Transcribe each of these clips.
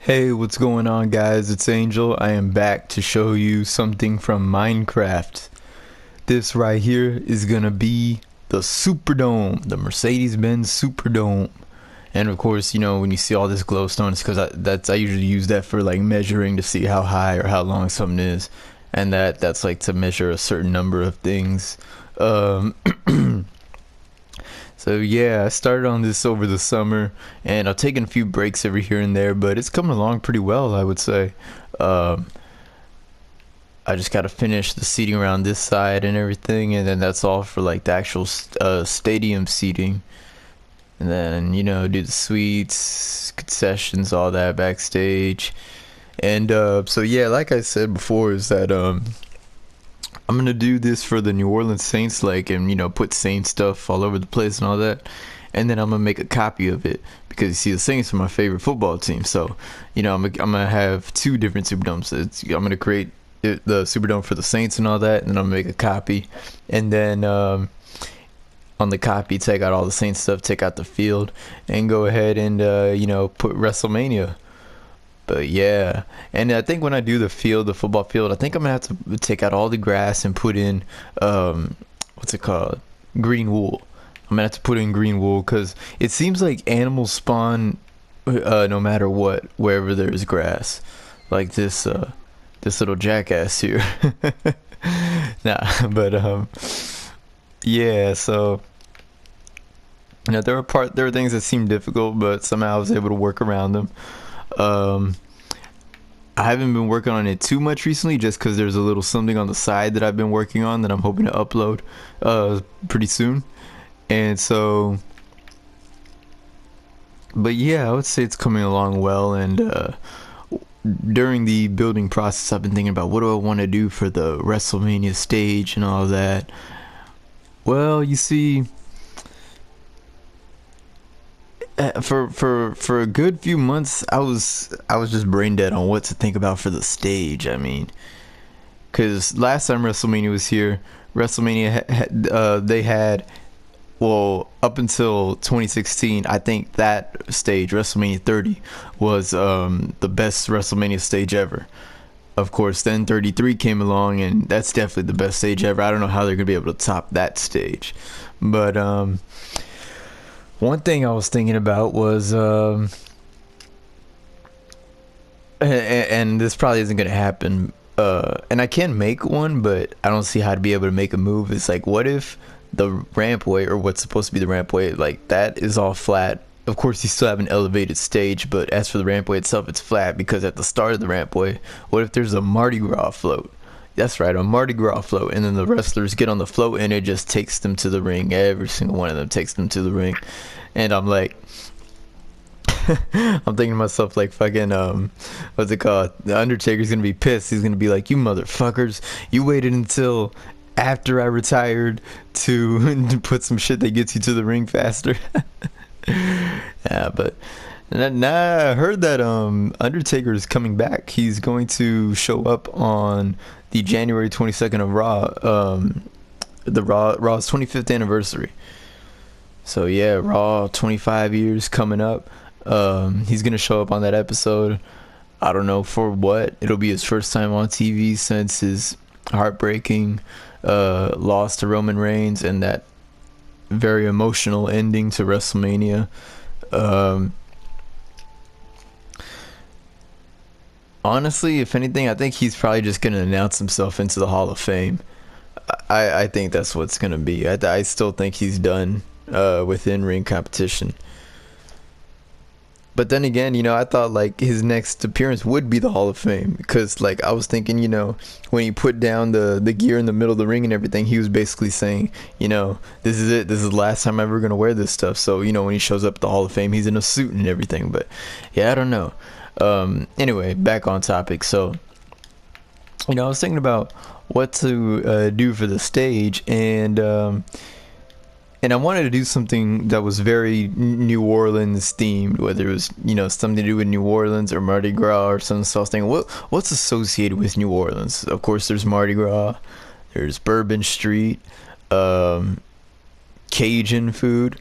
Hey, what's going on, guys? It's Angel. I am back to show you something from Minecraft. This right here is gonna be the Superdome, the Mercedes-Benz Superdome. And of course, when you see all this glowstone, it's because I usually use that for like measuring to see how high or how long something is, and that's like to measure a certain number of things. Um, So yeah, I started on this over the summer, and I've taken a few breaks every here and there, but it's coming along pretty well, I would say. Um, I just gotta finish the seating around this side and everything, and then that's all for like the actual stadium seating. And then do the suites, concessions, all that backstage. And so yeah, like I said before, is that I'm gonna do this for the New Orleans Saints, like, and put Saints stuff all over the place and all that, and then I'm gonna make a copy of it because you see, the Saints are my favorite football team. So, I'm gonna have two different Superdomes. I'm gonna create the Superdome for the Saints and all that, and then I'm gonna make a copy, and then on the copy, take out all the Saints stuff, take out the field, and go ahead and put WrestleMania. But yeah, and I think when I do the football field, I think I'm gonna have to take out all the grass and put in, what's it called? Green wool. I'm gonna have to put in green wool because it seems like animals spawn, no matter what, wherever there's grass. Like this little jackass here. Nah, but yeah. So there were things that seemed difficult, but somehow I was able to work around them. Um, I haven't been working on it too much recently just because there's a little something on the side that I've been working on that I'm hoping to upload pretty soon. And so, but yeah, I would say it's coming along well. And during the building process, I've been thinking about what do I want to do for the WrestleMania stage and all that. Well, you see, for a good few months, I was just brain dead on what to think about for the stage. I mean, because last time WrestleMania was here, they had, well, up until 2016, I think that stage, WrestleMania 30, was the best WrestleMania stage ever. Of course, then 33 came along, and that's definitely the best stage ever. I don't know how they're gonna be able to top that stage, but one thing I was thinking about was, and this probably isn't gonna happen. And I can make one, but I don't see how to be able to make a move. It's like, what if the rampway, or what's supposed to be the rampway, like that is all flat? Of course, you still have an elevated stage, but as for the rampway itself, it's flat because at the start of the rampway, what if there's a Mardi Gras float? That's right, a Mardi Gras float, and then the wrestlers get on the float, and it just takes them to the ring. Every single one of them takes them to the ring, and I'm like, I'm thinking to myself, like, fucking, what's it called? The Undertaker's gonna be pissed. He's gonna be like, you motherfuckers, you waited until after I retired to put some shit that gets you to the ring faster. Yeah, but now I heard that Undertaker is coming back. He's going to show up on the January 22nd of Raw, the Raw's 25th anniversary. So yeah, Raw 25 years coming up. He's gonna show up on that episode. I don't know for what. It'll be his first time on TV since his heartbreaking loss to Roman Reigns and that very emotional ending to WrestleMania. Um, Honestly, if anything, I think he's probably just gonna announce himself into the Hall of Fame. I think that's what's gonna be. I still think he's done with in-ring competition. But then again, I thought like his next appearance would be the Hall of Fame because like I was thinking, when he put down the gear in the middle of the ring and everything, he was basically saying, this is it. This is the last time I'm ever gonna wear this stuff. So when he shows up at the Hall of Fame, he's in a suit and everything. But yeah, I don't know. Anyway, back on topic. So I was thinking about what to do for the stage, and I wanted to do something that was very New Orleans themed, whether it was something to do with New Orleans or Mardi Gras or something. So I was thinking, what's associated with New Orleans? Of course, there's Mardi Gras, there's Bourbon Street, Cajun food,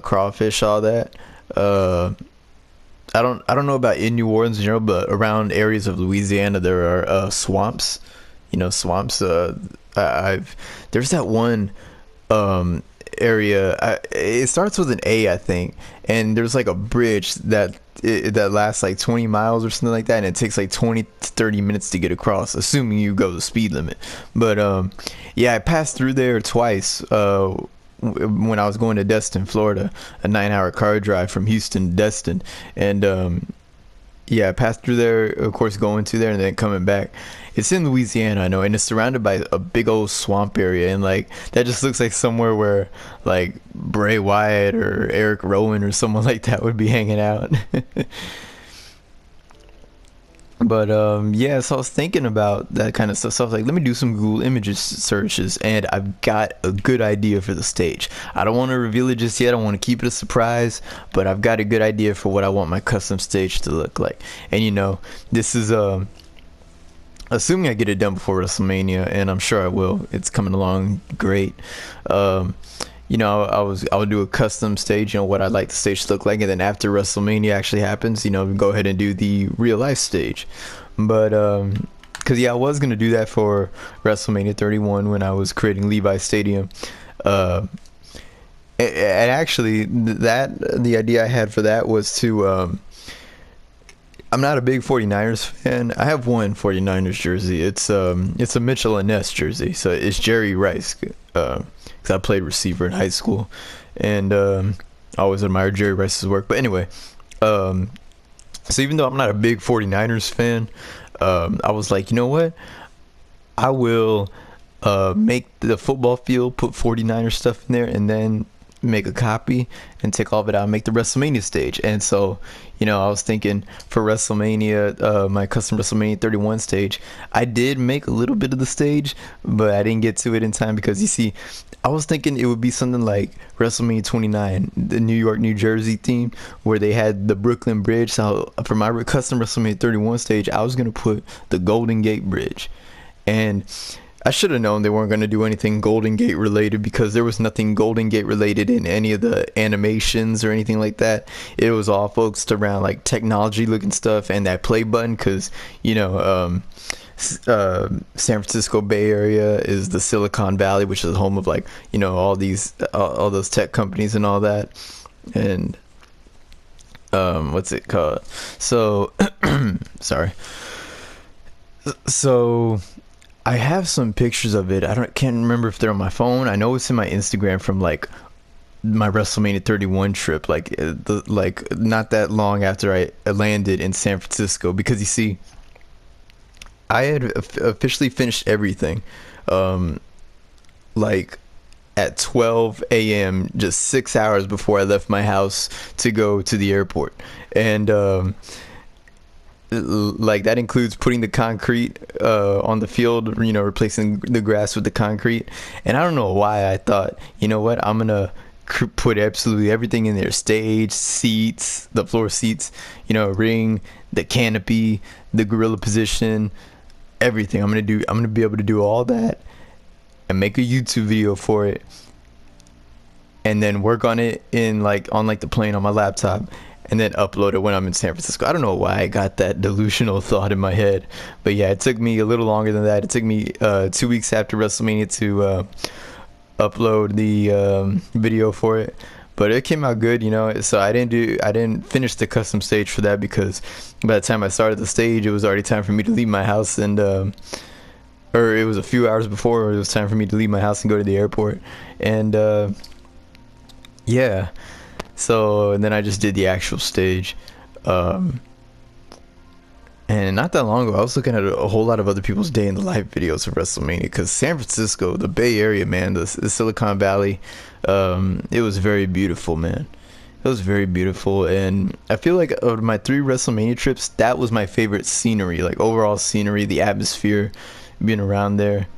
crawfish, all that. I don't know about in New Orleans in general, but around areas of Louisiana there are swamps. You know, swamps. I've there's that one um area. It starts with an A, I think, and there's like a bridge that lasts like 20 miles or something like that, and it takes like 20 to 30 minutes to get across, assuming you go the speed limit. But yeah, I passed through there twice. When I was going to Destin, Florida, a 9-hour car drive from Houston to Destin, and yeah, I passed through there, of course, going to there and then coming back. It's in Louisiana, I know, and it's surrounded by a big old swamp area, and like that just looks like somewhere where like Bray Wyatt or Eric Rowan or someone like that would be hanging out. But yeah, so I was thinking about that kind of stuff. So I was like, let me do some Google images searches, and I've got a good idea for the stage. I don't want to reveal it just yet. I want to keep it a surprise, but I've got a good idea for what I want my custom stage to look like. And you know, this is assuming I get it done before WrestleMania, and I'm sure I will. It's coming along great. Um, you know, I would do a custom stage, you know, what I'd like the stage to look like, and then after WrestleMania actually happens, you know, go ahead and do the real life stage. But because yeah, I was gonna do that for WrestleMania 31 when I was creating Levi Stadium. Uh, and actually, the idea I had for that was to I'm not a big 49ers fan. I have one 49ers jersey. It's a Mitchell and Ness jersey. So it's Jerry Rice. Cuz I played receiver in high school, and I always admired Jerry Rice's work. But anyway, um so even though I'm not a big 49ers fan, I was like, you know what? I will make the football field, put 49er stuff in there, and then make a copy and take all of it out and make the WrestleMania stage. And so, you know, I was thinking for WrestleMania, my custom WrestleMania 31 stage, I did make a little bit of the stage, but I didn't get to it in time because you see, I was thinking it would be something like WrestleMania 29, the New York, New Jersey theme, where they had the Brooklyn Bridge. So for my custom WrestleMania 31 stage, I was going to put the Golden Gate Bridge. And I should have known they weren't going to do anything Golden Gate related, because there was nothing Golden Gate related in any of the animations or anything like that. It was all focused around like technology looking stuff and that play button, because, you know, San Francisco Bay Area is the Silicon Valley, which is the home of, like, you know, all those tech companies and all that. And what's it called? So sorry. So I have some pictures of it. Can't remember if they're on my phone. I know it's in my Instagram from like my WrestleMania 31 trip, like not that long after I landed in San Francisco, because you see, I had officially finished everything like at 12 a.m., just 6 hours before I left my house to go to the airport. And like that includes putting the concrete on the field, you know, replacing the grass with the concrete. And I don't know why I thought, you know what, I'm gonna put absolutely everything in there: stage, seats, the floor seats, you know, ring, the canopy, the gorilla position, everything. I'm gonna be able to do all that and make a YouTube video for it, and then work on it in on the plane on my laptop, and then upload it when I'm in San Francisco. I don't know why I got that delusional thought in my head, but yeah, it took me a little longer than that. It took me 2 weeks after WrestleMania to upload the video for it, but it came out good, you know. So I didn't finish the custom stage for that, because by the time I started the stage, it was already time for me to leave my house, and or it was a few hours before it was time for me to leave my house and go to the airport. And yeah, so and then I just did the actual stage. And not that long ago, I was looking at a whole lot of other people's day in the life videos of WrestleMania, because San Francisco, the Bay Area, man, the Silicon Valley, it was very beautiful, man. It was very beautiful, and I feel like of my 3 WrestleMania trips, that was my favorite scenery, like overall scenery, the atmosphere, being around there.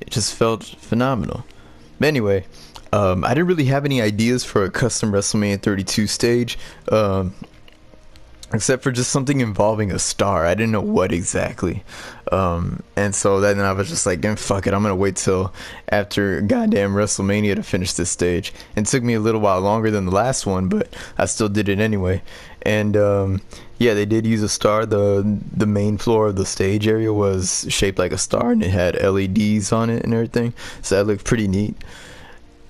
It just felt phenomenal. But anyway, I didn't really have any ideas for a custom WrestleMania 32 stage. except for just something involving a star. I didn't know what exactly. And so then I was just like, fuck it, I'm gonna wait till after goddamn WrestleMania to finish this stage. It took me a little while longer than the last one, but I still did it anyway. And yeah, they did use a star. The main floor of the stage area was shaped like a star, and it had LEDs on it and everything. So that looked pretty neat.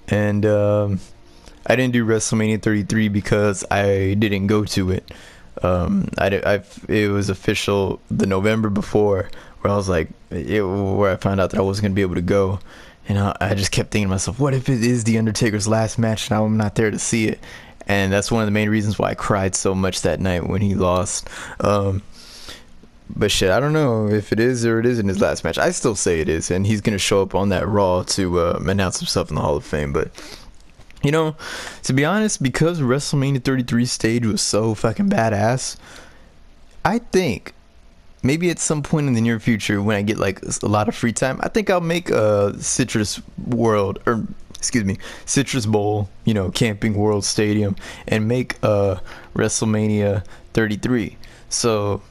And I didn't do WrestleMania 33 because I didn't go to it. It was official the November before, where I was like, where I found out that I wasn't gonna be able to go, and I just kept thinking to myself, what if it is the Undertaker's last match and I'm not there to see it? And that's one of the main reasons why I cried so much that night when he lost. But shit, I don't know if it is or it isn't his last match. I still say it is, and he's gonna show up on that Raw to announce himself in the Hall of Fame. But you know, to be honest, because WrestleMania 33 stage was so fucking badass, I think maybe at some point in the near future, when I get like a lot of free time, I think I'll make a Citrus Citrus Bowl, Camping World Stadium, and make a WrestleMania 33. So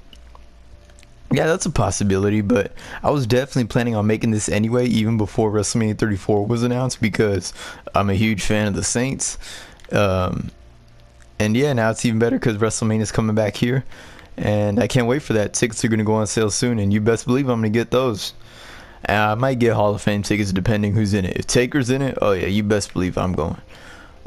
yeah, that's a possibility, but I was definitely planning on making this anyway, even before WrestleMania 34 was announced, because I'm a huge fan of the Saints. And yeah, now it's even better because WrestleMania is coming back here, and I can't wait for that. Tickets are going to go on sale soon, and you best believe I'm going to get those. I might get Hall of Fame tickets depending who's in it. If Taker's in it, oh yeah, you best believe I'm going.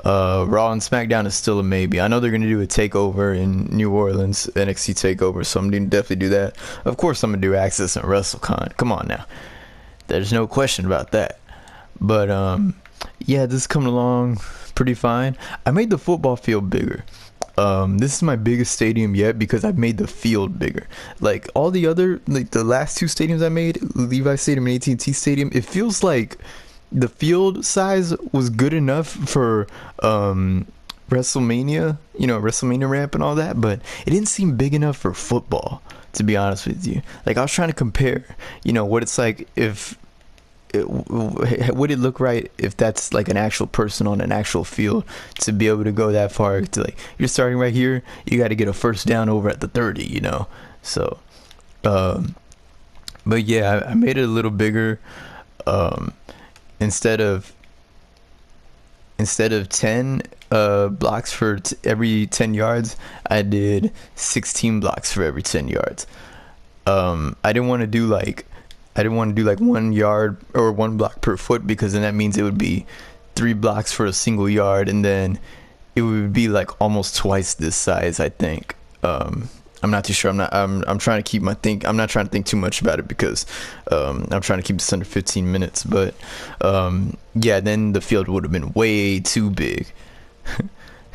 Raw and SmackDown is still a maybe. I know they're gonna do a takeover in New Orleans, NXT takeover, so I'm gonna definitely do that. Of course, I'm gonna do Access and WrestleCon. Come on now, there's no question about that. But yeah, this is coming along pretty fine. I made the football field bigger. This is my biggest stadium yet because I've made the field bigger. Like all the other, like the last two stadiums I made, Levi Stadium and AT&T Stadium, it feels like the field size was good enough for WrestleMania, WrestleMania ramp and all that, but it didn't seem big enough for football, to be honest with you. Like I was trying to compare, what it's like if would it look right if that's like an actual person on an actual field to be able to go that far, to like you're starting right here, you got to get a first down over at the 30, so but yeah, I made it a little bigger. Instead of 10 blocks for every 10 yards, I did 16 blocks for every 10 yards. I didn't want to do like 1 yard or 1 block per foot, because then that means it would be 3 blocks for a single yard, and then it would be like almost twice this size, I think. I'm not too sure. I'm trying to keep I'm not trying to think too much about it because I'm trying to keep this under 15 minutes. But yeah, then the field would have been way too big,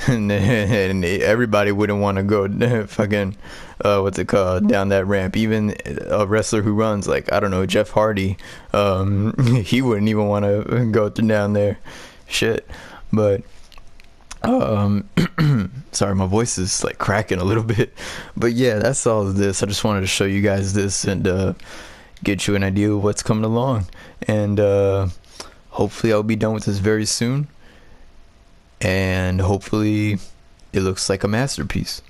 and everybody wouldn't want to go fucking what's it called, down that ramp. Even a wrestler who runs, like, I don't know, Jeff Hardy, he wouldn't even want to go down there. Shit. But sorry, my voice is like cracking a little bit, but yeah, that's all of this. I just wanted to show you guys this and get you an idea of what's coming along, and hopefully I'll be done with this very soon, and hopefully it looks like a masterpiece.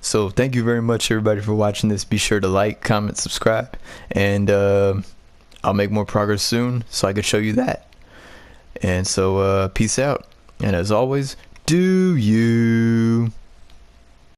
So thank you very much, everybody, for watching this. Be sure to like, comment, subscribe, and I'll make more progress soon so I can show you that. And so peace out, and as always, do you